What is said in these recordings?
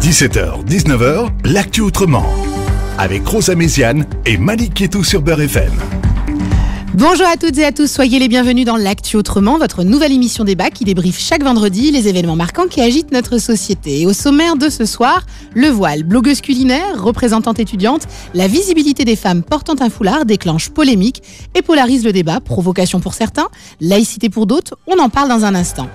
17h, 19h, l'actu autrement. Avec Rosa Méziane et Malik Ketou sur Beurre FM. Bonjour à toutes et à tous, soyez les bienvenus dans l'Actu Autrement, votre nouvelle émission débat qui débriefe chaque vendredi les événements marquants qui agitent notre société. Et au sommaire de ce soir, le voile, blogueuse culinaire, représentante étudiante, la visibilité des femmes portant un foulard déclenche polémique et polarise le débat, provocation pour certains, laïcité pour d'autres, on en parle dans un instant.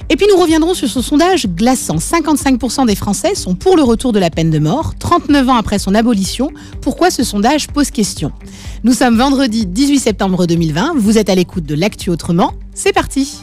Et puis nous reviendrons sur ce sondage glaçant. 55% des Français sont pour le retour de la peine de mort, 39 ans après son abolition. Pourquoi ce sondage pose question ? Nous sommes vendredi 18 septembre 2020, vous êtes à l'écoute de l'Actu Autrement, c'est parti.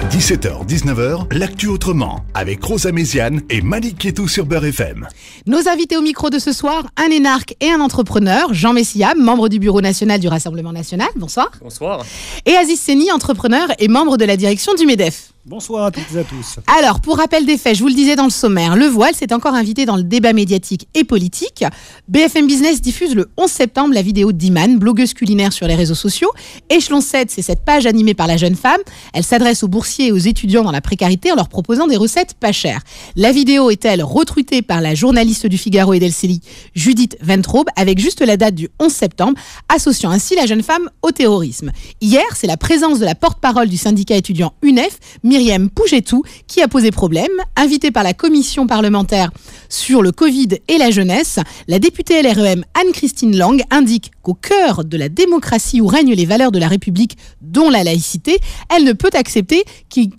17h, 19h, l'actu autrement, avec Rosa Méziane et Malik Ketou sur Beurre FM. Nos invités au micro de ce soir, un énarque et un entrepreneur, Jean Messia, membre du bureau national du Rassemblement national, bonsoir. Bonsoir. Et Aziz Seni, entrepreneur et membre de la direction du MEDEF. Bonsoir à toutes et à tous. Alors, pour rappel des faits, je vous le disais dans le sommaire, le voile s'est encore invité dans le débat médiatique et politique. BFM Business diffuse le 11 septembre la vidéo d'Iman, blogueuse culinaire sur les réseaux sociaux. Échelon 7, c'est cette page animée par la jeune femme. Elle s'adresse aux boursiers et aux étudiants dans la précarité en leur proposant des recettes pas chères. La vidéo est-elle retweetée par la journaliste du Figaro et d'LCI, Judith Ventraube, avec juste la date du 11 septembre, associant ainsi la jeune femme au terrorisme. Hier, c'est la présence de la porte-parole du syndicat étudiant UNEF, Myriam Pougetou, qui a posé problème. Invitée par la commission parlementaire sur le Covid et la jeunesse, la députée LREM Anne-Christine Lang indique qu'au cœur de la démocratie où règnent les valeurs de la République, dont la laïcité, elle ne peut accepter qu'il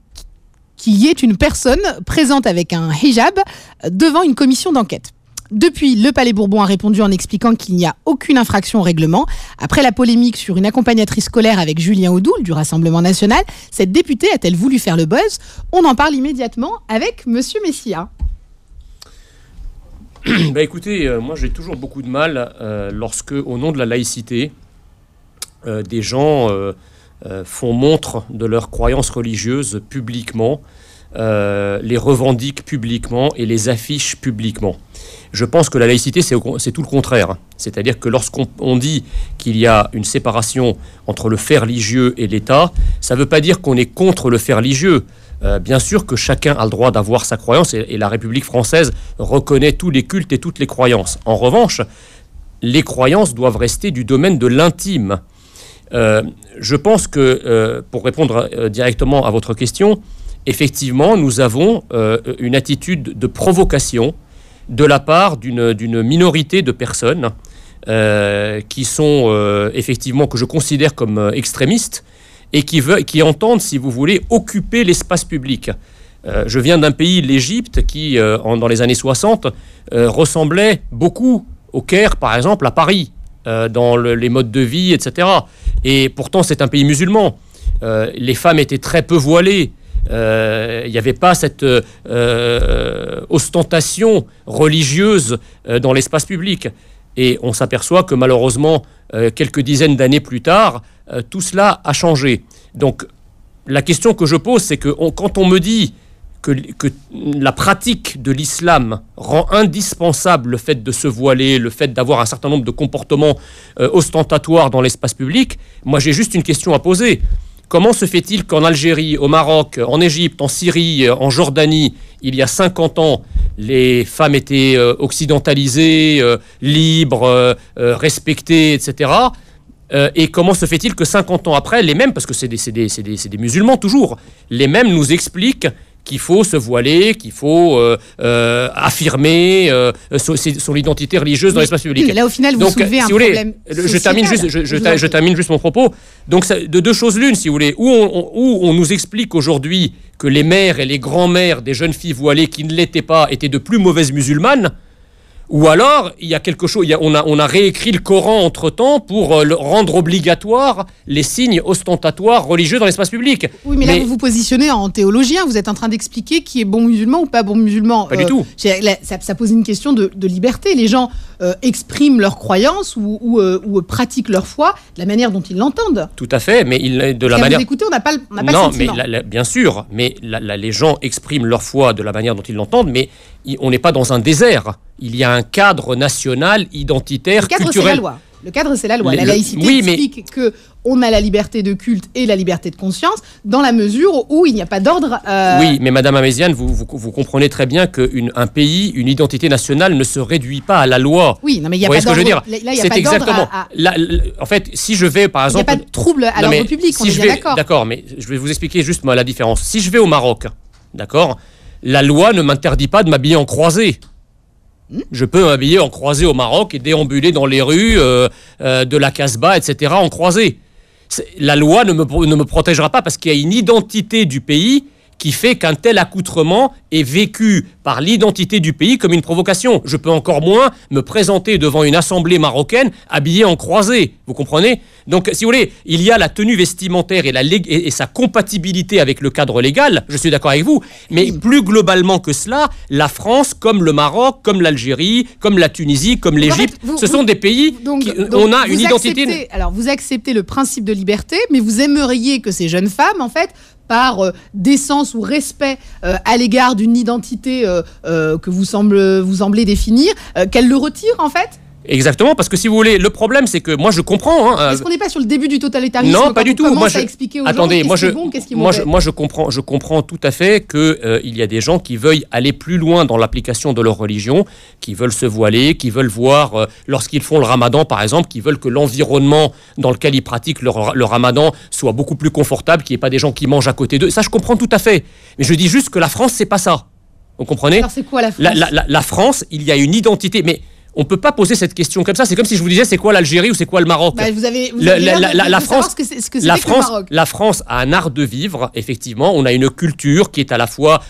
y ait une personne présente avec un hijab devant une commission d'enquête. Depuis, le Palais Bourbon a répondu en expliquant qu'il n'y a aucune infraction au règlement. Après la polémique sur une accompagnatrice scolaire avec Julien Audoul du Rassemblement national, cette députée a-t-elle voulu faire le buzz ? On en parle immédiatement avec Monsieur Messia. Écoutez, moi j'ai toujours beaucoup de mal lorsque, au nom de la laïcité, des gens font montre de leurs croyances religieuses publiquement, les revendiquent publiquement et les affichent publiquement. Je pense que la laïcité, c'est tout le contraire. C'est-à-dire que lorsqu'on dit qu'il y a une séparation entre le fait religieux et l'État, ça ne veut pas dire qu'on est contre le fait religieux. Bien sûr que chacun a le droit d'avoir sa croyance et la République française reconnaît tous les cultes et toutes les croyances. En revanche, les croyances doivent rester du domaine de l'intime. Je pense que, pour répondre directement à votre question, effectivement, nous avons une attitude de provocation de la part d'une minorité de personnes qui sont effectivement, que je considère comme extrémistes et qui entendent, si vous voulez, occuper l'espace public. Je viens d'un pays, l'Égypte, qui, dans les années 60, ressemblait beaucoup au Caire, par exemple, à Paris, dans les modes de vie, etc. Et pourtant, c'est un pays musulman. Les femmes étaient très peu voilées. Il n'y avait pas cette ostentation religieuse dans l'espace public. Et on s'aperçoit que malheureusement, quelques dizaines d'années plus tard, tout cela a changé. Donc la question que je pose, c'est que quand on me dit que la pratique de l'islam rend indispensable le fait de se voiler, le fait d'avoir un certain nombre de comportements ostentatoires dans l'espace public, moi j'ai juste une question à poser. Comment se fait-il qu'en Algérie, au Maroc, en Égypte, en Syrie, en Jordanie, il y a 50 ans, les femmes étaient occidentalisées, libres, respectées, etc. Et comment se fait-il que 50 ans après, les mêmes, parce que c'est des musulmans toujours, les mêmes nous expliquent qu'il faut se voiler, qu'il faut affirmer son identité religieuse dans l'espace public. Oui, mais là, au final, vous soulevez un problème social. Je termine juste mon propos. Donc, de deux choses l'une, si vous voulez. Où on nous explique aujourd'hui que les mères et les grands-mères des jeunes filles voilées qui ne l'étaient pas étaient de plus mauvaises musulmanes, ou alors, il y a quelque chose, on a réécrit le Coran entre-temps pour rendre obligatoire les signes ostentatoires religieux dans l'espace public. Oui, mais là, vous vous positionnez en théologien. Vous êtes en train d'expliquer qui est bon musulman ou pas bon musulman. Pas du tout. Ça pose une question de liberté. Les gens expriment leurs croyances ou pratiquent leur foi de la manière dont ils l'entendent. Tout à fait, mais de la manière... Vous écoutez, on n'a pas le non, sentiment. Mais bien sûr, mais les gens expriment leur foi de la manière dont ils l'entendent, mais on n'est pas dans un désert. Il y a un cadre national, identitaire, culturel. C'est la loi. Le cadre, c'est la loi. La laïcité explique qu'on a la liberté de culte et la liberté de conscience dans la mesure où il n'y a pas d'ordre. Oui, mais Madame Améziane, vous comprenez très bien qu'un pays, une identité nationale ne se réduit pas à la loi. Oui, non, mais il n'y a pas d'ordre. Là, il n'y a pas d'ordre. En fait, si je vais, par exemple... Il n'y a pas de trouble à l'ordre public, on est bien d'accord. D'accord, mais je vais vous expliquer juste la différence. Si je vais au Maroc, d'accord, la loi ne m'interdit pas de m'habiller en croisée. Je peux m'habiller en croisée au Maroc et déambuler dans les rues de la Casbah, etc., en croisée. La loi ne me protégera pas parce qu'il y a une identité du pays qui fait qu'un tel accoutrement est vécu par l'identité du pays comme une provocation. Je peux encore moins me présenter devant une assemblée marocaine habillé en croisée. Vous comprenez ? Donc, si vous voulez, il y a la tenue vestimentaire et sa compatibilité avec le cadre légal, je suis d'accord avec vous, mais plus globalement que cela, la France, comme le Maroc, comme l'Algérie, comme la Tunisie, comme l'Égypte, ce sont des pays on a une identité... Alors, vous acceptez le principe de liberté, mais vous aimeriez que ces jeunes femmes, en fait, par décence ou respect à l'égard d'une identité que vous semblez définir, qu'elle le retire, en fait ? Exactement, parce que si vous voulez, le problème c'est que moi je comprends. Est-ce qu'on n'est pas sur le début du totalitarisme ? Non, pas du tout. Moi, attendez, je comprends tout à fait que il y a des gens qui veulent aller plus loin dans l'application de leur religion, qui veulent se voiler, qui veulent voir lorsqu'ils font le Ramadan par exemple, qui veulent que l'environnement dans lequel ils pratiquent le Ramadan soit beaucoup plus confortable, qu'il n'y ait pas des gens qui mangent à côté d'eux. Ça, je comprends tout à fait. Mais je dis juste que la France, c'est pas ça. Vous comprenez ? Alors c'est quoi la France ? La France, il y a une identité, mais on ne peut pas poser cette question comme ça. C'est comme si je vous disais c'est quoi l'Algérie ou c'est quoi le Maroc. La France a un art de vivre, effectivement. On a une culture qui est à la fois,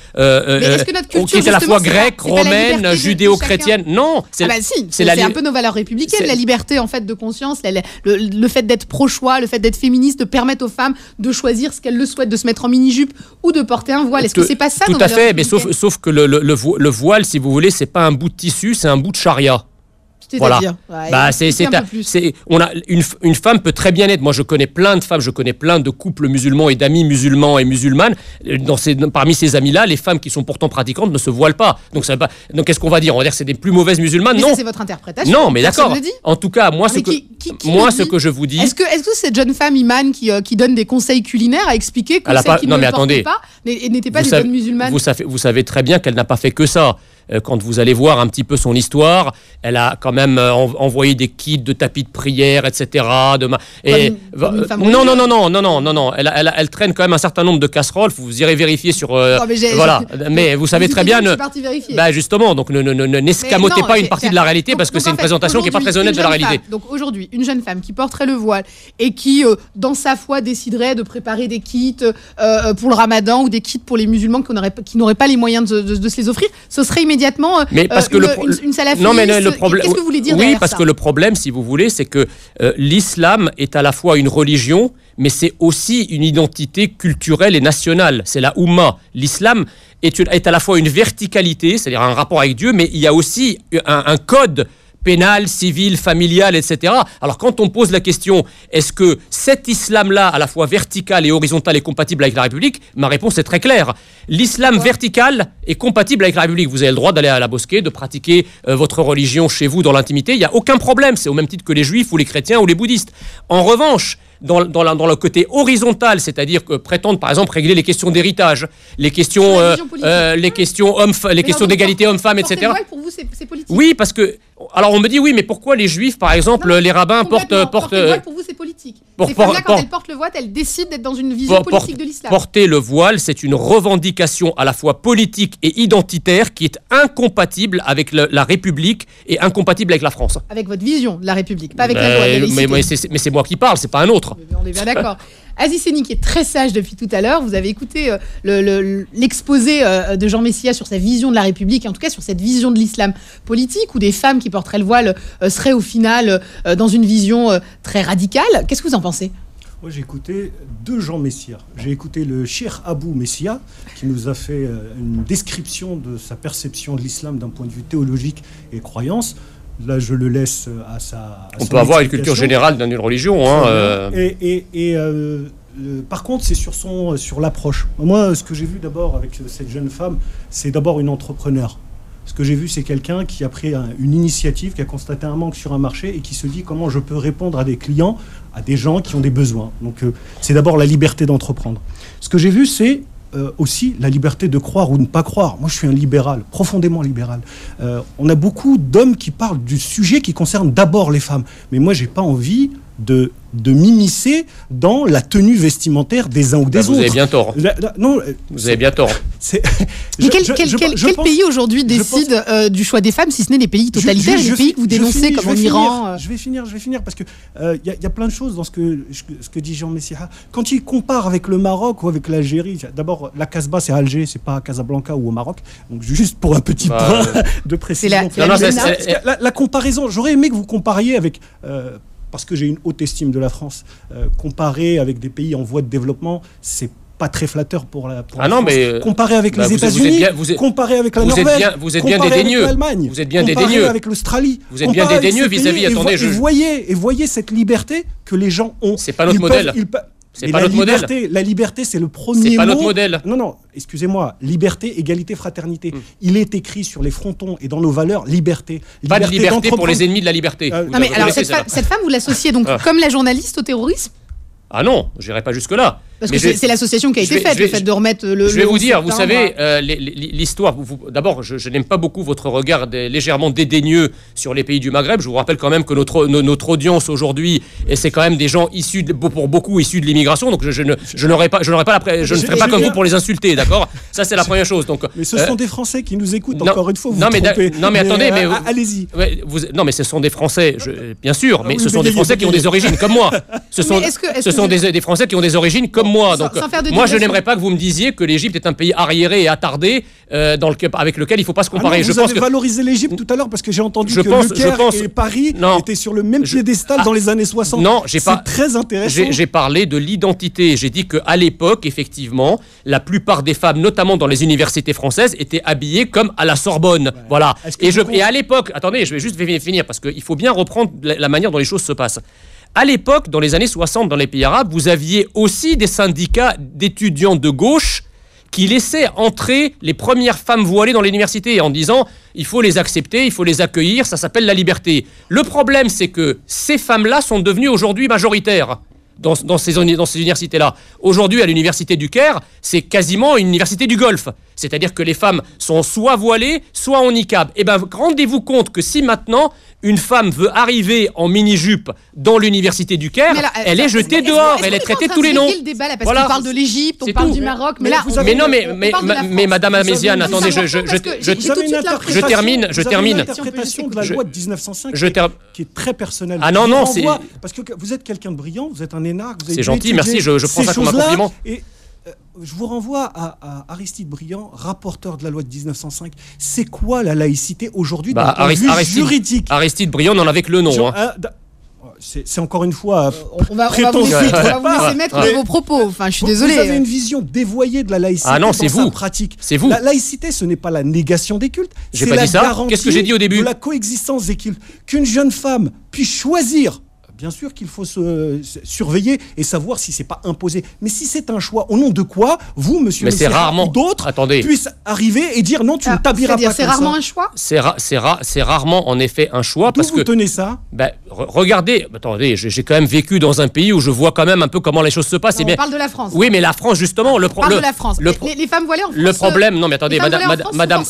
grecque, romaine, judéo-chrétienne. Non, c'est un peu nos valeurs républicaines. La liberté en fait de conscience, le fait d'être pro-choix, le fait d'être féministe, de permettre aux femmes de choisir ce qu'elles le souhaitent, de se mettre en mini-jupe ou de porter un voile. Est-ce que c'est pas ça ? Tout à fait, mais sauf que le voile, si vous voulez, c'est pas un bout de tissu, c'est un bout de charia. Voilà. On a une femme peut très bien être. Moi, je connais plein de femmes, je connais plein de couples musulmans et d'amis musulmans et musulmanes. Parmi ces amis-là, les femmes qui sont pourtant pratiquantes ne se voilent pas. Donc, qu'est-ce qu'on va dire ? On va dire que c'est des plus mauvaises musulmanes ? Mais non, ça, c'est votre interprétation. Non, mais d'accord. En tout cas, moi, ce que je vous dis. Est-ce que cette jeune femme Iman qui donne des conseils culinaires a expliqué que celles qui ne le portaient pas n'étaient pas des bonnes musulmanes ? Vous savez très bien qu'elle n'a pas fait que ça. Quand vous allez voir un petit peu son histoire, elle a quand même envoyé des kits de tapis de prière, etc. Non. Elle traîne quand même un certain nombre de casseroles. Vous irez vérifier sur. Voilà. Mais vous savez très bien. Justement, donc n'escamotez pas une partie de la réalité parce que c'est une présentation qui n'est pas très honnête de la réalité. Donc aujourd'hui, une jeune femme qui porterait le voile et qui, dans sa foi, déciderait de préparer des kits pour le Ramadan ou des kits pour les musulmans qui n'auraient pas les moyens de se les offrir, ce serait immédiatement une salafiste. Non, mais le problème. Qu'est-ce que vous voulez dire Oui, parce que le problème, si vous voulez, c'est que l'islam est à la fois une religion, mais c'est aussi une identité culturelle et nationale. C'est la Oumma. L'islam est à la fois une verticalité, c'est-à-dire un rapport avec Dieu, mais il y a aussi un code pénal, civil, familial, etc. Alors quand on pose la question, est-ce que cet islam-là, à la fois vertical et horizontal, est compatible avec la République ? Ma réponse est très claire. L'islam vertical est compatible avec la République. Vous avez le droit d'aller à la mosquée, de pratiquer votre religion chez vous dans l'intimité. Il n'y a aucun problème. C'est au même titre que les juifs ou les chrétiens ou les bouddhistes. En revanche, dans le côté horizontal, c'est-à-dire que prétendre par exemple régler les questions d'héritage, les questions d'égalité homme-femme, etc. Pour vous, c'est politique. Oui, parce que alors on me dit oui, mais pourquoi les juifs, par exemple, les rabbins portent le voile pour vous, c'est politique. Ces femmes-là, quand elles portent le voile, elles décident d'être dans une vision politique de l'islam. Porter le voile, c'est une revendication à la fois politique et identitaire qui est incompatible avec la République et incompatible avec la France. Avec votre vision de la République, pas avec la loi de laïcité. Mais c'est moi qui parle, c'est pas un autre. On est bien d'accord. Aziz Seni, qui est très sage depuis tout à l'heure, vous avez écouté l'exposé de Jean Messia sur sa vision de la République, et en tout cas sur cette vision de l'islam politique, où des femmes qui porteraient le voile seraient au final dans une vision très radicale. Qu'est-ce que vous en pensez ? Moi, j'ai écouté deux Jean Messia. J'ai écouté le Cheikh Abou Messia, qui nous a fait une description de sa perception de l'islam d'un point de vue théologique et croyance. Là, je le laisse à sa. On peut avoir une culture générale d'une religion. Par contre, c'est sur l'approche. Moi, ce que j'ai vu d'abord avec cette jeune femme, c'est d'abord une entrepreneure. Ce que j'ai vu, c'est quelqu'un qui a pris une initiative, qui a constaté un manque sur un marché et qui se dit comment je peux répondre à des clients, à des gens qui ont des besoins. Donc c'est d'abord la liberté d'entreprendre. Ce que j'ai vu, c'est aussi la liberté de croire ou de ne pas croire. Moi, je suis un libéral, profondément libéral. On a beaucoup d'hommes qui parlent du sujet qui concerne d'abord les femmes. Mais moi, j'ai pas envie de m'immiscer dans la tenue vestimentaire des uns ou des autres. Vous avez bien tort. Non, vous avez bien tort. Mais quel pays aujourd'hui décide du choix des femmes, si ce n'est les pays totalitaires, les pays que vous dénoncez comme en Iran Je vais finir, parce que y a plein de choses dans ce que dit Jean Messia. Quand il compare avec le Maroc ou avec l'Algérie, d'abord, la Casbah, c'est à Alger, c'est pas à Casablanca ou au Maroc. Donc, juste pour un petit point de précision. La comparaison, j'aurais aimé que vous compariez avec... parce que j'ai une haute estime de la France, comparé avec des pays en voie de développement, c'est pas très flatteur pour la France. Mais comparé avec les États-Unis, comparé avec la Norvège, vous êtes bien dédaigneux. Vous êtes bien dédaigneux avec l'Australie. Vous êtes bien dédaigneux vis-à-vis. Attendez, voyez cette liberté que les gens ont. C'est pas notre modèle. C'est pas notre modèle. La liberté, c'est le premier mot. C'est pas notre modèle. Non, excusez-moi. Liberté, égalité, fraternité. Il est écrit sur les frontons et dans nos valeurs, liberté. Pas de liberté pour les ennemis de la liberté. Non, mais alors, cette femme, vous l'associez donc comme la journaliste au terrorisme ? Ah non, j'irai pas jusque-là. Parce que c'est l'association qui a été faite, le fait de remettre le... Je vais vous dire, vous savez, l'histoire... D'abord, je n'aime pas beaucoup votre regard légèrement dédaigneux sur les pays du Maghreb. Je vous rappelle quand même que notre audience aujourd'hui, et c'est quand même des gens issus, pour beaucoup, issus de l'immigration. Donc je ne ferai pas comme vous pour les insulter, d'accord ? Ça, c'est la première chose. Donc, mais ce sont des Français qui nous écoutent, encore une fois, vous trompez. Non, mais attendez, allez-y. Non, mais ce sont des Français, bien sûr, mais ce sont des Français qui ont des origines comme moi. Ce sont des Français qui ont des origines comme moi. Donc, moi, je n'aimerais pas que vous me disiez que l'Égypte est un pays arriéré et attardé avec lequel il ne faut pas se comparer. Vous avez valorisé l'Égypte tout à l'heure parce que j'ai entendu que Le Caire et Paris étaient sur le même piédestal dans les années 60. Non, c'est très intéressant. J'ai parlé de l'identité. J'ai dit qu'à l'époque, effectivement, la plupart des femmes, notamment dans les universités françaises, étaient habillées comme à la Sorbonne. Ouais. Voilà. Et à l'époque, attendez, je vais juste finir parce qu'il faut bien reprendre la manière dont les choses se passent. À l'époque, dans les années 60, dans les pays arabes, vous aviez aussi des syndicats d'étudiants de gauche qui laissaient entrer les premières femmes voilées dans l'université en disant « il faut les accepter, il faut les accueillir, ça s'appelle la liberté ». Le problème, c'est que ces femmes-là sont devenues aujourd'hui majoritaires dans ces universités-là. Aujourd'hui, à l'université du Caire, c'est quasiment une université du Golfe. C'est-à-dire que les femmes sont soit voilées, soit en niqab. Eh bien, rendez-vous compte que si maintenant, une femme veut arriver en mini-jupe dans l'université du Caire, elle est jetée dehors, elle est traitée de tous les noms. Le débat, là, parce qu'on parle de l'Égypte, on parle du Maroc, mais là... Mais Madame Améziane, attendez, je termine. Une interprétation de la loi de 1905 qui est très personnelle. Ah non, c'est... Parce que vous êtes quelqu'un de brillant, vous êtes un énarque, vous avez... C'est gentil, merci, je prends ça comme un compliment. Je vous renvoie à Aristide Briand, rapporteur de la loi de 1905. C'est quoi la laïcité aujourd'hui d'un point de vue juridique ? Aristide Briand n'en avait que le nom. C'est encore une fois on va vous laisser mettre vos propos. Enfin, je suis désolé. Vous avez une vision dévoyée de la laïcité dans sa pratique. C'est vous. La laïcité, ce n'est pas la négation des cultes. J'ai pas dit ça. Qu'est-ce que j'ai dit au début ? De la coexistence des cultes. Qu'une jeune femme puisse choisir. Bien sûr qu'il faut se surveiller et savoir si c'est pas imposé. Mais si c'est un choix, au nom de quoi, vous, monsieur Messia, ou d'autres, puissent arriver et dire non, tu ne t'habilleras pas comme ça. C'est rarement un choix ? C'est rarement en effet un choix. D'où vous tenez ça ? Regardez, attendez, j'ai quand même vécu dans un pays où je vois quand même un peu comment les choses se passent. On parle de la France. Oui, mais la France, justement... On parle de la France. Les femmes voilées en France... Le problème, non mais attendez, madame...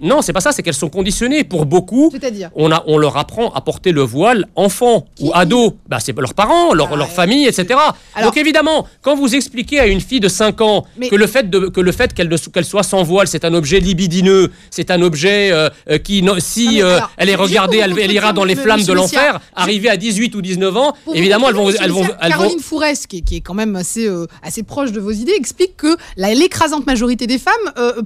Non, c'est pas ça, c'est qu'elles sont conditionnées. Pour beaucoup, c'est-à-dire on leur apprend à porter le voile enfant ou ado. C'est leurs parents, leur famille, etc. Alors, donc évidemment, quand vous expliquez à une fille de 5 ans que le fait qu'elle soit sans voile, c'est un objet libidineux, c'est un objet qui, si elle est regardée, elle ira dans les flammes de l'enfer, arrivée à 18 ou 19 ans, évidemment, elles vont... Caroline Fourès, qui est quand même assez proche de vos idées, explique que l'écrasante majorité des femmes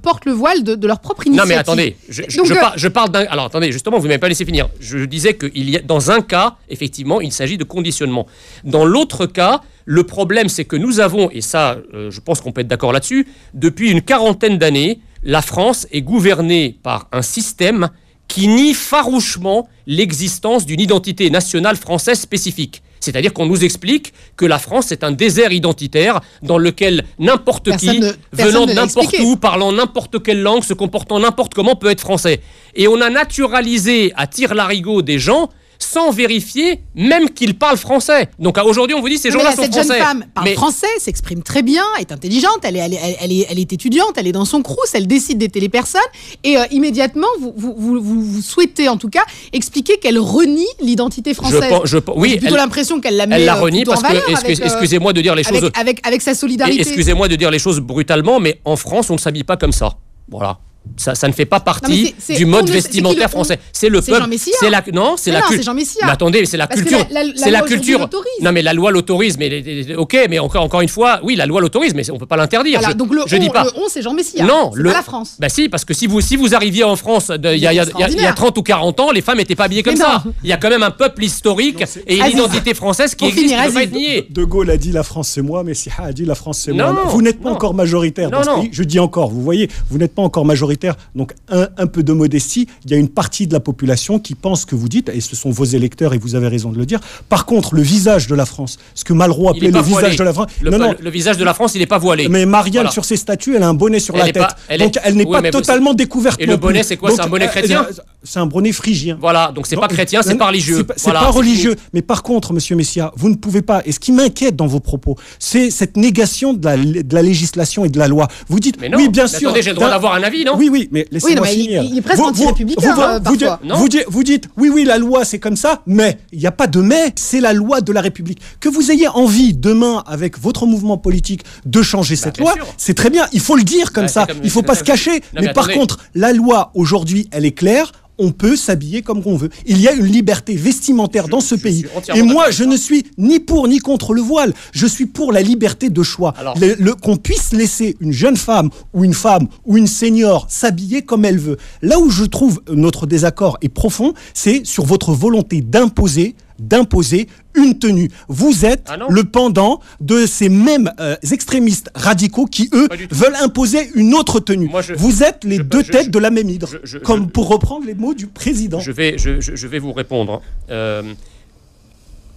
portent le voile de leur propre initiative. Non mais attendez, je parle d'un... Alors attendez, justement, vous ne m'avez pas laissé finir. Je disais qu'il y a, dans un cas, effectivement, il s'agit de conditionnement. Dans l'autre cas, le problème, c'est que nous avons, et ça, je pense qu'on peut être d'accord là-dessus, depuis une quarantaine d'années, la France est gouvernée par un système qui nie farouchement l'existence d'une identité nationale française spécifique. C'est-à-dire qu'on nous explique que la France est un désert identitaire dans lequel n'importe qui, venant de n'importe où, parlant n'importe quelle langue, se comportant n'importe comment peut être français. Et on a naturalisé à tire-larigot des gens sans vérifier même qu'ils parlent français. Donc aujourd'hui, on vous dit ces gens-là sont français. Cette jeune femme parle français, s'exprime très bien, est intelligente, elle est étudiante, elle est dans son crous, elle décide d'aider les personnes, et immédiatement, vous souhaitez en tout cas expliquer qu'elle renie l'identité française. Oui, j'ai plutôt l'impression qu'elle la met. Elle la renie parce que, excusez-moi de dire les choses... Avec sa solidarité. Excusez-moi de dire les choses brutalement, mais en France, on ne s'habille pas comme ça. Voilà. Ça ne fait pas partie du mode vestimentaire français. C'est le peuple. C'est la culture. Jean Messia. Mais attendez, c'est la culture. C'est la culture. Non, mais la loi l'autorise. Mais ok, mais encore une fois, oui, la loi l'autorise, mais on peut pas l'interdire. Voilà, donc je dis pas. Le 11, c'est Jean Messia. Non, c'est pas la France. Bah si, parce que si vous arriviez en France il y a 30 ou 40 ans, les femmes n'étaient pas habillées comme ça. Il y a quand même un peuple historique et une identité française qui existe. Ne peut pas être niée. De Gaulle a dit la France c'est moi, Messia a dit la France c'est moi. Vous n'êtes pas encore majoritaire dans ce pays. Je dis encore. Vous voyez, vous n'êtes pas encore majoritaire. Donc un peu de modestie, il y a une partie de la population qui pense que vous dites, et ce sont vos électeurs et vous avez raison de le dire. Par contre, le visage de la France, ce que Malraux appelait le visage de la France... Le visage de la France, il n'est pas voilé. Mais Marianne, sur ses statues, elle a un bonnet sur la tête. Donc elle n'est pas totalement découverte. Et le bonnet, c'est quoi? C'est un bonnet chrétien? C'est un bonnet phrygien. Voilà, donc c'est pas chrétien, c'est pas religieux. C'est pas religieux. Mais par contre, monsieur Messia, vous ne pouvez pas, et ce qui m'inquiète dans vos propos, c'est cette négation de la législation et de la loi. Vous dites, oui, bien sûr... Attendez, j'ai le droit d'avoir un avis, non? Oui, mais laissez-moi finir. Il est presque anti-républicain. Vous dites, oui, la loi c'est comme ça, mais il n'y a pas de mais, c'est la loi de la République. Que vous ayez envie demain, avec votre mouvement politique, de changer cette loi, c'est très bien, il faut le dire comme ça, il ne faut pas se cacher. Mais par contre, la loi aujourd'hui, elle est claire. On peut s'habiller comme on veut. Il y a une liberté vestimentaire dans ce pays. Et moi, je ne suis ni pour ni contre le voile. Je suis pour la liberté de choix. Qu'on puisse laisser une jeune femme ou une senior s'habiller comme elle veut. Là où je trouve notre désaccord est profond, c'est sur votre volonté d'imposer une tenue. Vous êtes le pendant de ces mêmes extrémistes radicaux qui, eux, veulent imposer une autre tenue. Vous êtes les deux têtes de la même hydre, comme pour reprendre les mots du président. Je vais vous répondre.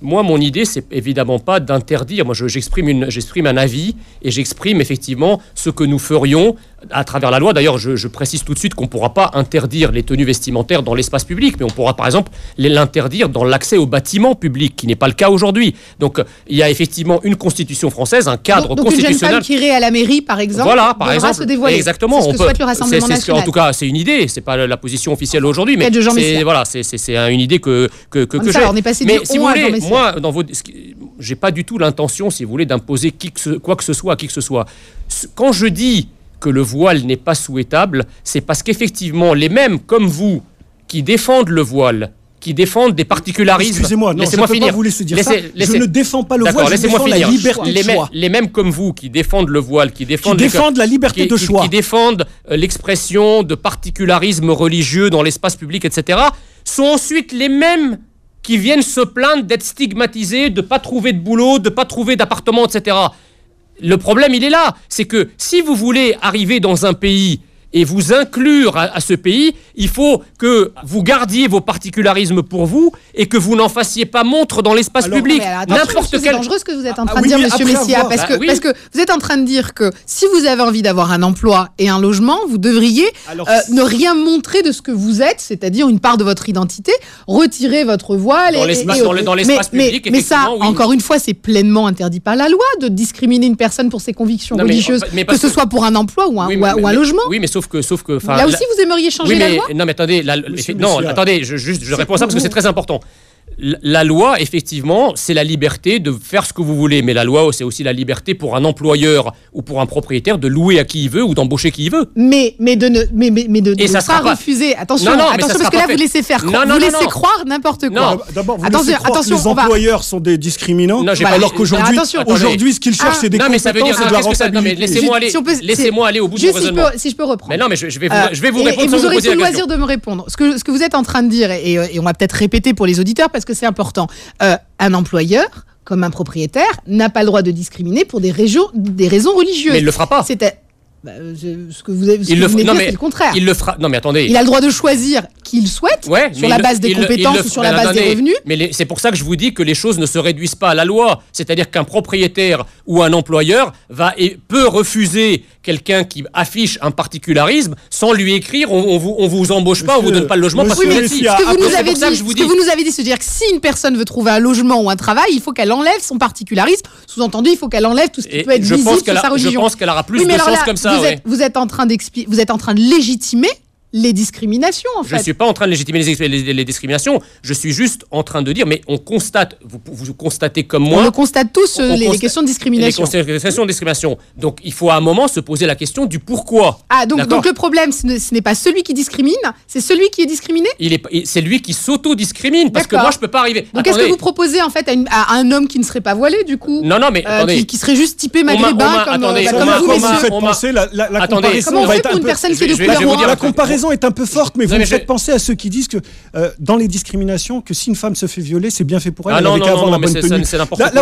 Moi, mon idée, c'est évidemment pas d'interdire. Moi, j'exprime un avis et j'exprime effectivement ce que nous ferions à travers la loi. D'ailleurs, je précise tout de suite qu'on ne pourra pas interdire les tenues vestimentaires dans l'espace public, mais on pourra par exemple l'interdire dans l'accès aux bâtiments publics, qui n'est pas le cas aujourd'hui. Donc, il y a effectivement une constitution française, un cadre constitutionnel. Une jeune femme qui irait à la mairie, par exemple, voilà, par exemple, se dévoiler. Exactement. C'est ce que souhaite le Rassemblement national. En tout cas, c'est une idée. C'est pas la position officielle aujourd'hui, mais c'est une idée que j'ai. Alors, on est passé mais si vous voulez, moi, j'ai pas du tout l'intention, si vous voulez, d'imposer quoi que ce soit à qui que ce soit. Quand je dis que le voile n'est pas souhaitable, c'est parce qu'effectivement, les mêmes comme vous qui défendent le voile, qui défendent des particularismes... Excusez-moi, non, laissez-moi finir. Pas vous laisser dire ça. Je ne défends pas le voile, je défends la liberté de choix. Les mêmes comme vous qui défendent le voile, qui défendent la liberté de choix, qui défendent l'expression de particularisme religieux dans l'espace public, etc., sont ensuite les mêmes qui viennent se plaindre d'être stigmatisés, de ne pas trouver de boulot, de ne pas trouver d'appartement, etc. Le problème, il est là. C'est que si vous voulez arriver dans un pays et vous inclure à ce pays, il faut que vous gardiez vos particularismes pour vous et que vous n'en fassiez pas montre dans l'espace public. C'est dangereux ce que vous êtes en train de dire, monsieur Messia, parce que vous êtes en train de dire que si vous avez envie d'avoir un emploi et un logement, vous devriez ne rien montrer de ce que vous êtes, c'est-à-dire une part de votre identité, retirer votre voile. Dans l'espace public, mais ça, encore une fois, c'est pleinement interdit par la loi de discriminer une personne pour ses convictions religieuses, que ce soit pour un emploi ou un logement. Oui, mais sauf que là aussi, vous aimeriez changer la loi? Non, mais attendez, je réponds à ça parce que c'est très important. La loi, effectivement, c'est la liberté de faire ce que vous voulez, mais la loi, c'est aussi la liberté pour un employeur ou pour un propriétaire de louer à qui il veut ou d'embaucher qui il veut. Mais de ne pas refuser. Attention, parce que là, vous laissez faire croire. Vous laissez croire n'importe quoi. D'abord, vous laissez croire que les employeurs sont des discriminants, alors qu'aujourd'hui, ce qu'ils cherchent, c'est des compétences et de la rentabilité. Laissez-moi aller au bout du raisonnement. Si je peux reprendre. Mais non, mais je vais vous répondre. Et vous aurez tout le loisir de me répondre. Ce que vous êtes en train de dire, et on va peut-être répéter pour les auditeurs, parce que c'est important. Un employeur, comme un propriétaire, n'a pas le droit de discriminer pour des raisons religieuses. Mais il ne le fera pas. Ce que vous venez de dire, c'est le contraire. Il le fera. Non, mais attendez. Il a le droit de choisir qui il souhaite, sur la base des compétences ou sur la base des revenus. Mais c'est pour ça que je vous dis que les choses ne se réduisent pas à la loi. C'est-à-dire qu'un propriétaire ou un employeur peut refuser quelqu'un qui affiche un particularisme sans lui écrire on vous embauche pas, on vous donne pas le logement parce que vous êtes ici. Ce que vous nous avez dit, c'est-à-dire que si une personne veut trouver un logement ou un travail, il faut qu'elle enlève son particularisme. Sous-entendu, il faut qu'elle enlève tout ce qui peut être visible sur sa religion. Je pense qu'elle aura plus de chance comme ça. Vous êtes en train de légitimer les discriminations, en fait. Je ne suis pas en train de légitimer les discriminations. Je suis juste en train de dire, mais on constate, vous constatez comme moi... On le constate tous, les questions de discrimination. Les questions de discrimination. Donc, il faut à un moment se poser la question du pourquoi. Donc le problème, ce n'est pas celui qui discrimine, c'est celui qui est discriminé. C'est lui qui s'auto-discrimine, parce que moi, je ne peux pas arriver... Donc, qu'est-ce que vous proposez, en fait, à un homme qui ne serait pas voilé, du coup? Non, mais attendez. Qui serait juste typé maghrébin, comme vous, messieurs. La comparaison va être un peu... Une personne qui est de couleur noire. La comparaison est un peu forte, mais vous me faites penser à ceux qui disent que dans les discriminations, que si une femme se fait violer, c'est bien fait pour elle. Elle avait qu'à avoir la bonne tenue. Là,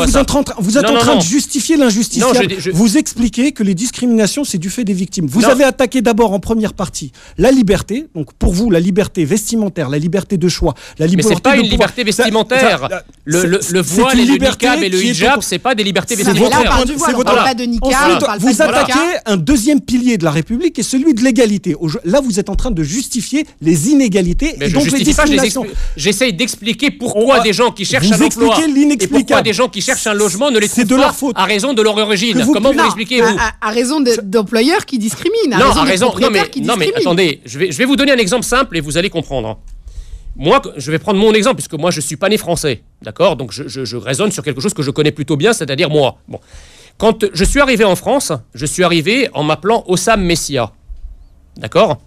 vous êtes en train de justifier l'injustifiable. Vous expliquez que les discriminations, c'est du fait des victimes. Vous avez attaqué d'abord en première partie la liberté. Donc pour vous, la liberté vestimentaire, la liberté de choix, la liberté. Mais c'est pas une liberté vestimentaire. Le voile et le niqab et le hijab, c'est pas des libertés vestimentaires. Là, on parle du voile, on parle pas de niqab. Vous attaquez un deuxième pilier de la République, qui est celui de l'égalité. Là, vous êtes en train de justifier les inégalités et donc les discriminations. J'essaye d'expliquer pourquoi des gens qui cherchent un emploi et pourquoi des gens qui cherchent un logement ne les trouvent pas à raison de leur origine. Comment vous l'expliquez-vous? À raison d'employeurs qui discriminent, à raison de propriétaires qui discriminent. Non mais attendez, je vais vous donner un exemple simple et vous allez comprendre. Moi, je vais prendre mon exemple puisque moi je suis pas né français, d'accord? Donc je raisonne sur quelque chose que je connais plutôt bien, c'est-à-dire moi. Bon. Quand je suis arrivé en France, je suis arrivé en m'appelant Hossam Messia, d'accord?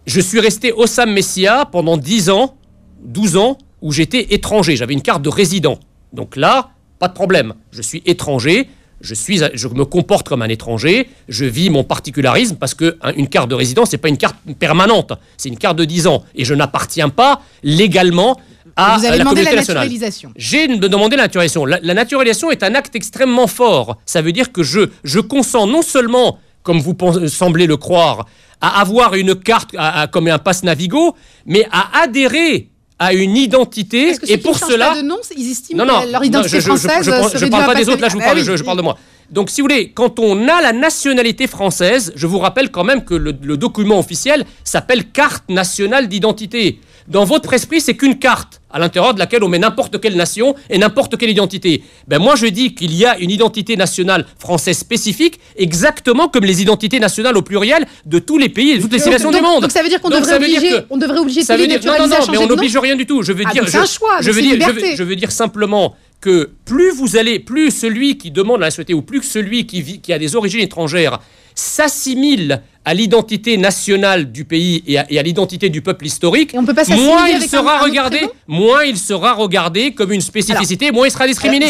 Je suis resté Hossam Messia pendant 10 ans, 12 ans, où j'étais étranger. J'avais une carte de résident. Donc là, pas de problème. Je suis étranger, je me comporte comme un étranger, je vis mon particularisme parce qu'une carte de résident, c'est pas une carte permanente. C'est une carte de 10 ans. Et je n'appartiens pas légalement à la communauté nationale. J'ai demandé la naturalisation. La naturalisation est un acte extrêmement fort. Ça veut dire que je consens non seulement, comme vous semblez le croire, à avoir une carte comme un passe Navigo, mais à adhérer à une identité. Est-ce que ceux qui changent pas de nom, ils estiment que leur identité française je parle pas des autres, là je parle de moi. Donc si vous voulez, quand on a la nationalité française, je vous rappelle quand même que le document officiel s'appelle carte nationale d'identité. Dans votre esprit, c'est qu'une carte à l'intérieur de laquelle on met n'importe quelle nation et n'importe quelle identité. Ben moi, je dis qu'il y a une identité nationale française spécifique, exactement comme les identités nationales au pluriel de tous les pays et de toutes les civilisations du monde. Donc ça veut dire qu'on devrait obliger tous les naturalisés à changer de nom. Mais on n'oblige rien du tout. Je veux dire, c'est un choix, c'est une liberté. Je veux dire simplement que plus celui qui demande la nationalité ou plus celui qui a des origines étrangères s'assimile à l'identité nationale du pays et à l'identité du peuple historique, moins il sera regardé comme une spécificité, moins il sera discriminé.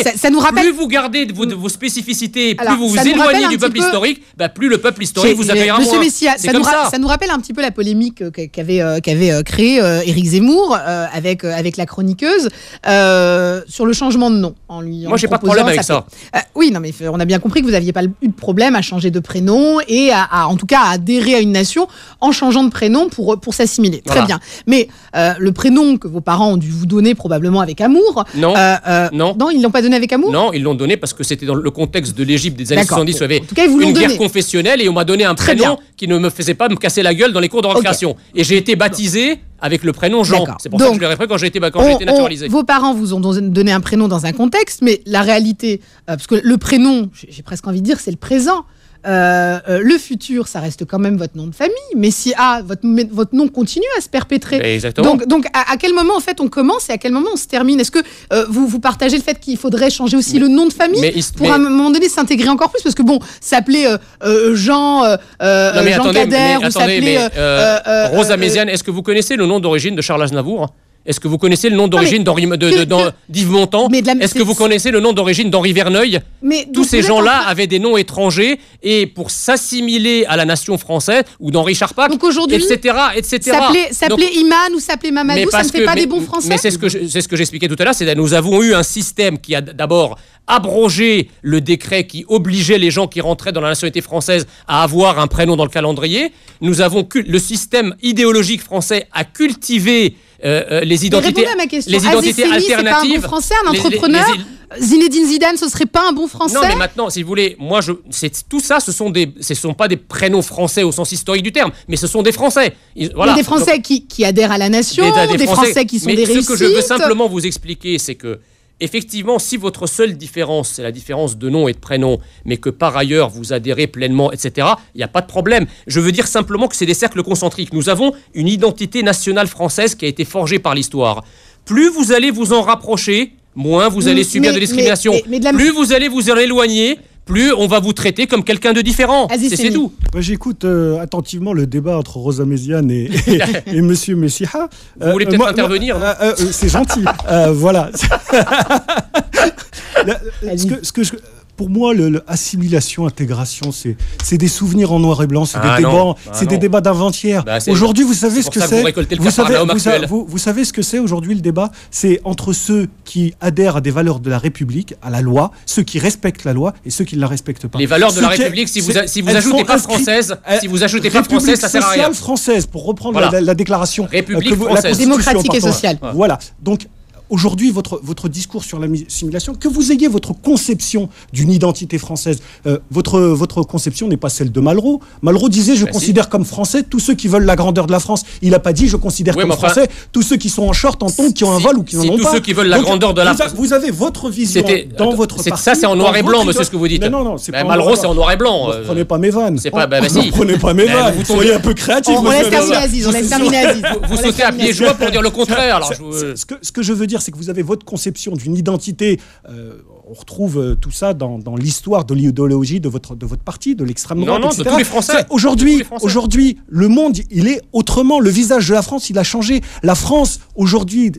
Plus vous gardez vos spécificités, plus vous vous éloignez du peuple historique, plus le peuple historique vous accueillera moins. Monsieur Messia, ça nous rappelle un petit peu la polémique qu'avait créée Éric Zemmour avec la chroniqueuse sur le changement de nom. Moi, j'ai pas de problème avec ça. Oui, non, mais on a bien compris que vous n'aviez pas eu de problème à changer de prénom et en tout cas à adhérer à une nation en changeant de prénom pour s'assimiler. Voilà. Très bien. Mais le prénom que vos parents ont dû vous donner probablement avec amour... Non, ils ne l'ont pas donné avec amour? Non, ils l'ont donné parce que c'était dans le contexte de l'Égypte des années 70. Il y avait une guerre confessionnelle et on m'a donné un prénom qui ne me faisait pas me casser la gueule dans les cours de récréation. Et j'ai été baptisé avec le prénom Jean. C'est pour ça que je l'ai repris quand j'ai été naturalisé. Vos parents vous ont donné un prénom dans un contexte, mais la réalité, parce que le prénom, j'ai presque envie de dire, c'est le présent. Le futur, ça reste quand même votre nom de famille, mais si votre nom continue à se perpétrer. Exactement. Donc à quel moment en fait on commence et à quel moment on se termine? Est-ce que vous partagez le fait qu'il faudrait changer aussi le nom de famille pour à un moment donné s'intégrer encore plus? Parce que bon, s'appeler Jean Cader ou s'appeler Rosa Méziane, est-ce que vous connaissez le nom d'origine de Charles Aznavour? Est-ce que vous connaissez le nom d'origine d'Yves Montand? Est-ce que vous connaissez le nom d'origine d'Henri Verneuil? Tous ces gens-là avaient des noms étrangers et pour s'assimiler à la nation française ou d'Henri Charpak, etc. S'appeler Iman ou s'appeler Mamadou, ça ne fait pas des bons Français. Mais c'est ce que j'expliquais tout à l'heure, c'est que nous avons eu un système qui a d'abord abrogé le décret qui obligeait les gens qui rentraient dans la nationalité française à avoir un prénom dans le calendrier. Le système idéologique français a cultivé les identités, les identités alternatives. C'est pas un bon français, un entrepreneur. Zinedine Zidane, ce serait pas un bon français? Non, mais maintenant, si vous voulez, tout ça, ce sont pas des prénoms français au sens historique du terme, mais ce sont des Français. Voilà. Mais des Français qui adhèrent à la nation, des Français qui sont des réussites. Ce que je veux simplement vous expliquer, c'est que effectivement, si votre seule différence, c'est la différence de nom et de prénom, mais que par ailleurs vous adhérez pleinement, etc., il n'y a pas de problème. Je veux dire simplement que c'est des cercles concentriques. Nous avons une identité nationale française qui a été forgée par l'histoire. Plus vous allez vous en rapprocher, moins vous allez subir de discrimination. Plus vous allez vous en éloigner, plus on va vous traiter comme quelqu'un de différent. C'est tout. J'écoute attentivement le débat entre Rosa Méziane et Monsieur Messiha. Vous voulez peut-être intervenir? C'est gentil. Voilà. Pour moi, assimilation, intégration, c'est des souvenirs en noir et blanc, c'est des débats d'avant-hier. Aujourd'hui, vous savez ce que c'est. Vous savez ce que c'est aujourd'hui le débat? C'est entre ceux qui adhèrent à des valeurs de la République, à la loi, ceux qui respectent la loi et ceux qui ne la respectent pas. Les valeurs de la République, si vous ajoutez pas française, ça sert à rien. Sociale française, pour reprendre la déclaration. République française. Démocratique et sociale. Voilà. Donc, aujourd'hui, votre discours sur l'assimilation, que vous ayez votre conception d'une identité française, votre conception n'est pas celle de Malraux. Malraux disait, je considère comme français tous ceux qui veulent la grandeur de la France. Il n'a pas dit, je considère comme français tous ceux qui sont en short, en tongs, qui ont un vol ou qui n'en ont pas. Tous ceux qui veulent la grandeur de la France. Vous avez votre vision dans votre parti. Ça, c'est en noir et blanc, monsieur, ce que vous dites. Non, c'est pas Malraux, c'est en noir et blanc. Ne prenez pas mes vannes. Ne prenez pas mes vannes. Vous soyez un peu créatif. On laisse terminer Aziz. Vous sautez à pieds joints pour dire le contraire. Ce que je veux dire, c'est que vous avez votre conception d'une identité. On retrouve tout ça dans l'histoire de l'idéologie de votre parti, de l'extrême droite, etc. De tous les Français. Aujourd'hui, le monde, il est autrement. Le visage de la France, il a changé. La France, aujourd'hui,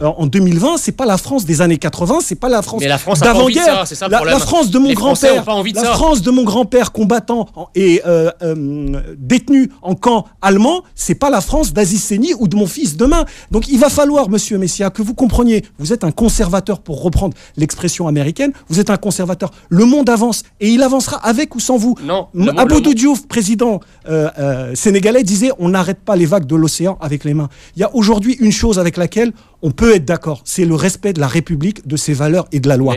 en 2020, c'est pas la France des années 80, c'est pas la France d'avant-guerre. La France de mon grand-père, France de mon grand-père combattant et détenu en camp allemand, c'est pas la France d'Aziz Seni ou de mon fils demain. Donc il va falloir, monsieur Messia, que vous compreniez, vous êtes un conservateur, pour reprendre l'expression américaine, vous êtes un conservateur. Le monde avance et il avancera avec ou sans vous. Abdou Diouf, président sénégalais, disait on n'arrête pas les vagues de l'océan avec les mains. Il y a aujourd'hui une chose avec laquelle on peut être d'accord, c'est le respect de la République, de ses valeurs et de la loi.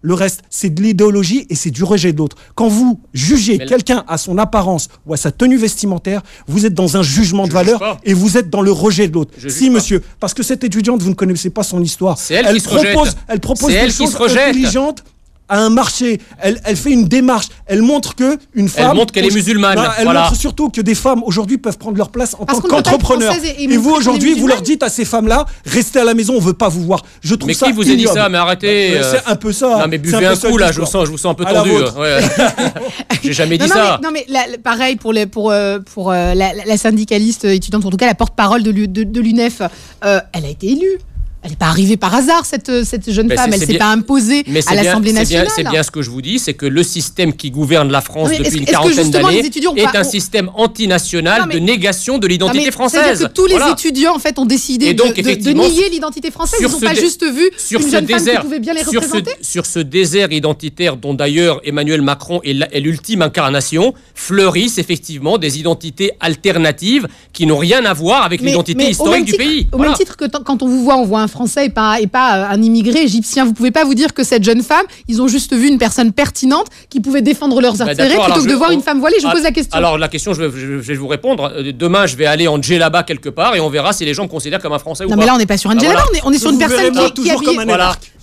Le reste, c'est de l'idéologie et c'est du rejet de l'autre. Quand vous jugez quelqu'un à son apparence ou à sa tenue vestimentaire, vous êtes dans un jugement de valeur et vous êtes dans le rejet de l'autre. Si, monsieur, parce que cette étudiante, vous ne connaissez pas son histoire. Elle propose des choses intelligentes à un marché, elle fait une démarche, elle montre qu'une femme... Elle montre qu'elle est musulmane. Elle montre surtout que des femmes, aujourd'hui, peuvent prendre leur place en tant qu'entrepreneurs. Et vous, aujourd'hui, vous leur dites à ces femmes-là, restez à la maison, on ne veut pas vous voir. Je trouve ça ignoble. Mais qui vous a dit ça? Mais arrêtez. C'est un peu ça. Non, mais buvez un coup, là, je vous sens un peu tendu. J'ai jamais dit ça. Non, mais pareil, pour la syndicaliste étudiante, en tout cas la porte-parole de l'UNEF, elle a été élue. Elle n'est pas arrivée par hasard, cette jeune femme. Elle ne s'est pas imposée à l'Assemblée nationale. C'est bien ce que je vous dis, c'est que le système qui gouverne la France depuis une quarantaine d'années est un système antinational de négation de l'identité française. C'est-à-dire que tous les étudiants, en fait, ont décidé de nier l'identité française. Ils n'ont pas juste vu une jeune femme qui pouvait bien les représenter. Sur ce désert identitaire dont d'ailleurs Emmanuel Macron est l'ultime incarnation, fleurissent effectivement des identités alternatives qui n'ont rien à voir avec l'identité historique du pays. Au même titre que quand on voit un Français et pas un immigré égyptien. Vous pouvez pas vous dire que cette jeune femme, ils ont juste vu une personne pertinente qui pouvait défendre leurs intérêts plutôt que de voir une femme voilée. Je vous pose la question. Alors la question, je vais vous répondre. Demain, je vais aller en djellaba quelque part et on verra si les gens me considèrent comme un Français ou pas. Non, mais là, on n'est pas sur un djellaba, on est sur une personne qui est habillée.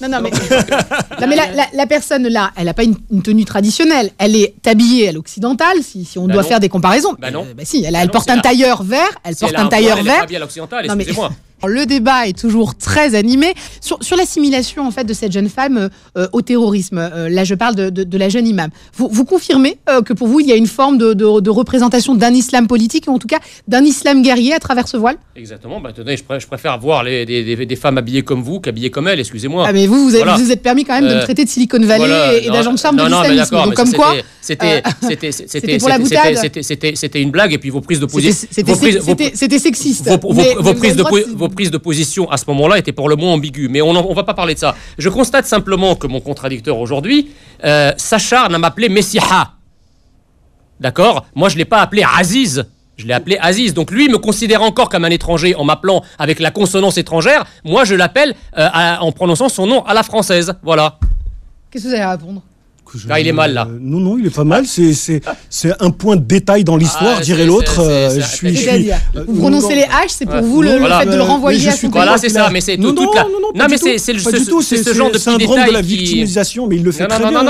Non, mais la personne là, elle n'a pas une tenue traditionnelle. Elle est habillée à l'occidentale, si on doit faire des comparaisons. Non. Si, elle porte un tailleur vert. Elle porte un tailleur vert. Elle est habillée à l'occidentale, excusez-moi. Le débat est toujours très animé sur l'assimilation en fait de cette jeune femme au terrorisme. Là, je parle de la jeune imam. Vous confirmez que pour vous, il y a une forme de représentation d'un islam politique, ou en tout cas d'un islam guerrier à travers ce voile? Exactement. Tenez, je préfère voir des femmes habillées comme vous qu'habillées comme elles, excusez-moi. Ah, mais vous vous êtes permis quand même de me traiter de Silicon Valley et d'agent de charme de l'islamisme. Donc comme quoi, c'était pour la boutade. C'était une blague, et puis vos prises de position... C'était sexiste. Vos prises de position à ce moment-là étaient pour le moins ambiguës. Mais on ne va pas parler de ça. Je constate simplement que mon contradicteur aujourd'hui s'acharne à m'appeler Messiha. D'accord? Moi, je ne l'ai pas appelé Aziz. Je l'ai appelé Aziz. Donc lui me considère encore comme un étranger en m'appelant avec la consonance étrangère. Moi, je l'appelle en prononçant son nom à la française. Voilà. Qu'est-ce que vous allez répondre? Il est mal là. Non, il est pas mal. C'est un point de détail dans l'histoire, dirait l'autre. Vous prononcez les H, c'est pour vous le fait de le renvoyer à son pays. Voilà, c'est ça. Mais c'est toute la. Non, mais c'est ce genre de petit détail de la victimisation, mais il le fait très bien.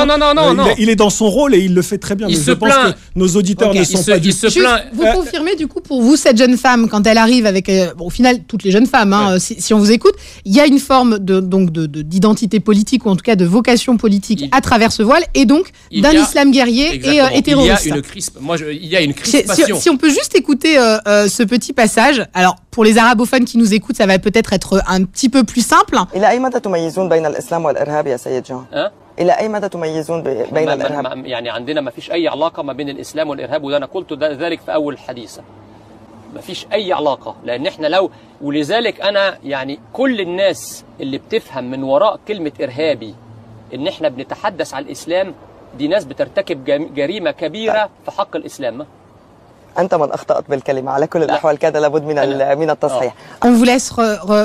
Non. Il est dans son rôle et il le fait très bien. Il se plaint. Nos auditeurs ne sont pas du tout. Vous confirmez du coup pour vous cette jeune femme quand elle arrive avec, au final toutes les jeunes femmes, si on vous écoute, il y a une forme d'identité politique ou en tout cas de vocation politique à travers ce voile. Et donc d'un islam guerrier et terroriste. Il y a une crispation. Si on peut juste écouter ce petit passage. Alors pour les arabophones qui nous écoutent, ça va peut-être être un petit peu plus simple. إلى أي مدى تميزون بين الإسلام والإرهاب يا سيد جون؟ إلى أي مدى تميزون بين الإرهاب؟ يعني عندنا ما فيش أي علاقة ما بين الإسلام والإرهاب، وده أنا قلت ذلك في أول الحديث. ما فيش أي علاقة، لأن إحنا ولذلك أنا يعني كل الناس اللي بتفهم من وراء كلمة إرهابي إن إحنا بنتحدث عن الإسلام، دي ناس بترتكب جريمة كبيرة في حق الإسلام. أنت من أخطأت بالكلمة على كل الأحوال كان لابد من التصحيح. On vous laisse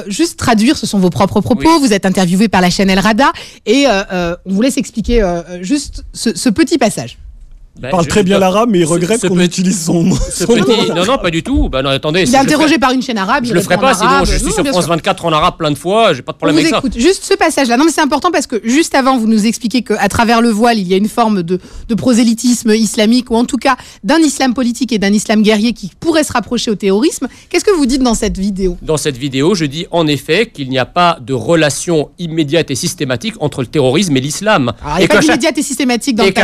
juste traduire, ce sont vos propres propos, oui. Vous êtes interviewé par la chaîne El Rada et on vous laisse expliquer juste ce petit passage. Il parle très bien l'arabe, mais il regrette qu'on utilise son nom. Non, pas du tout. Non, attendez. Il est interrogé par une chaîne arabe. Je le ferai pas, sinon je suis sur France 24 en arabe plein de fois. J'ai pas de problème avec ça. Écoute, juste ce passage-là. Non, mais c'est important parce que juste avant, vous nous expliquez qu'à travers le voile, il y a une forme de prosélytisme islamique ou en tout cas d'un islam politique et d'un islam guerrier qui pourrait se rapprocher au terrorisme. Qu'est-ce que vous dites dans cette vidéo? Dans cette vidéo, je dis en effet qu'il n'y a pas de relation immédiate et systématique entre le terrorisme et l'islam. Il n'y a pas d'immédiate et systématique dans le cas.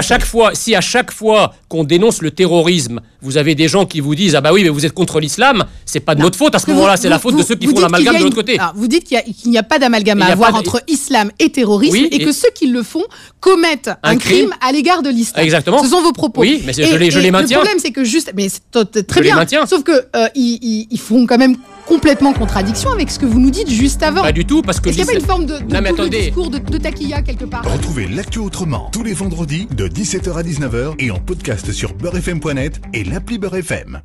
Et à chaque fois qu'on dénonce le terrorisme, vous avez des gens qui vous disent « Ah bah oui, mais vous êtes contre l'islam », c'est pas de notre faute à ce moment-là, c'est la faute de ceux qui font l'amalgame de l'autre côté. Vous dites qu'il n'y a pas d'amalgame à avoir entre islam et terrorisme et que ceux qui le font commettent un crime à l'égard de l'islam. Exactement. Ce sont vos propos. Oui, mais je les maintiens. Le problème, c'est que mais c'est très bien. Sauf que ils font quand même complètement contradiction avec ce que vous nous dites juste avant. Pas du tout, parce que... Est-ce qu'il n'y a pas une forme de discours de taquilla quelque part? Retrouvez l'actu autrement tous les vendredis de 17h à 19h et en podcast sur beurrefm.net et l'appli Beurrefm.